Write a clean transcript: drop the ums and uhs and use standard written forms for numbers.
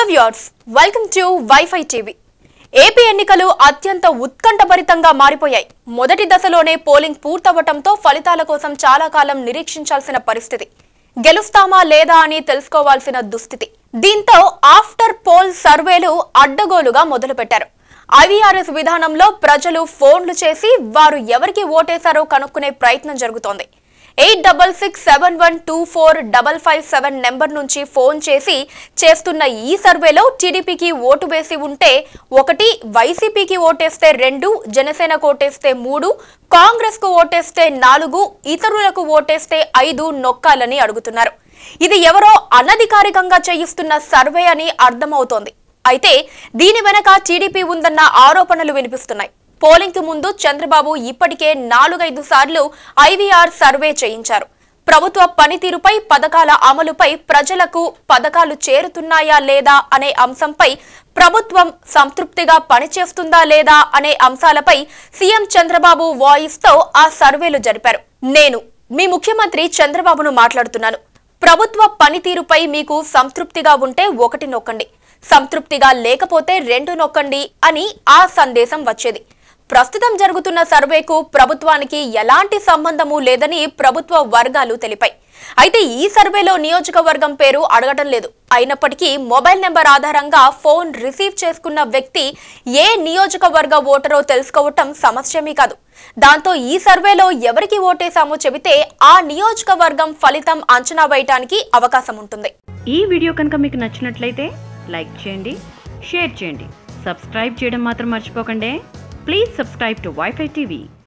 Viewers, welcome to wifi TV. AP ఎన్నికలు అత్యంత ఉత్కంఠభరితంగా మారిపోయాయి. మొదటి దశలోనే పోలింగ్ పూర్తవటంతో ఫలితాల కోసం చాలా కాలం నిరీక్షించాల్సిన పరిస్థితి. గెలుస్తామా లేదా అని తెలుసుకోవాల్సిన దుస్థితి. దీంతో ఆఫ్టర్ పోల్ సర్వేలు అడ్డగోలుగా మొదలుపెట్టారు. ఐవీఆర్ఎస్ విధానంలో ప్రజలు ఫోన్లు చేసి వారు ఎవరికి ఓటేశారో కనుక్కునే ప్రయత్నం జరుగుతోంది. 8671245557 నెంబర్ నుంచి ఫోన్ చేస్తున్న ఈ సర్వేలో టీడీపీకి ఓటు వేసి ఉంటే 1, వైసీపీకి ఓటేస్తే 2, జనసేనకు ఓటేస్తే 3, కాంగ్రెస్ కు ఓటేస్తే 4, ఇతరులకు ఓటేస్తే 5 నొక్కాలని అడుగుతున్నారు. ఇది ఎవరో అనధికారికంగా చేయిస్తున్న సర్వే అని అర్థమవుతోంది. అయితే దీని వెనక టీడీపీ ఉందన్న ఆరోపణలు వినిపిస్తున్నాయి. పోలింగ్ కు ముందు చంద్రబాబు ఇప్పటికే 4-5 సార్లు ఐవీఆర్ సర్వే చేయించారు. ప్రభుత్వ పనితీరుపై, పథకాల అమలుపై, ప్రజలకు పథకాలు చేరుతున్నాయా లేదా అనే అంశంపై, ప్రభుత్వం సంతృప్తిగా పనిచేస్తుందా లేదా అనే అంశాలపై సీఎం చంద్రబాబు వాయిస్ తో ఆ సర్వేలు జరిపారు. నేను మీ ముఖ్యమంత్రి చంద్రబాబును మాట్లాడుతున్నాను. ప్రభుత్వ పనితీరుపై మీకు సంతృప్తిగా ఉంటే 1 నొక్కండి, సంతృప్తిగా లేకపోతే 2 నొక్కండి అని ఆ సందేశం వచ్చేది. ప్రస్తుతం జరుగుతున్న సర్వేకు ప్రభుత్వానికి ఎలాంటి సంబంధము లేదని ప్రభుత్వ వర్గాలు తెలిపాయి. అయితే ఈ సర్వేలో నియోజకవర్గం పేరు అడగటం లేదు. అయినప్పటికీ మొబైల్ నెంబర్ ఆధారంగా ఫోన్ రిసీవ్ చేసుకున్న వ్యక్తి ఏ నియోజకవర్గ ఓటరో తెలుసుకోవటం సమస్యమే కాదు. దాంతో ఈ సర్వేలో ఎవరికి ఓటేశామో చెబితే ఆ నియోజకవర్గం ఫలితం అంచనా వేయడానికి అవకాశం ఉంటుంది. ఈ వీడియో కనుక మీకు నచ్చినట్లయితే లైక్ చేయండి, షేర్ చేయండి, సబ్స్క్రైబ్ చేయడం మాత్రం మర్చిపోకండి. Please subscribe to Wi-Fi TV.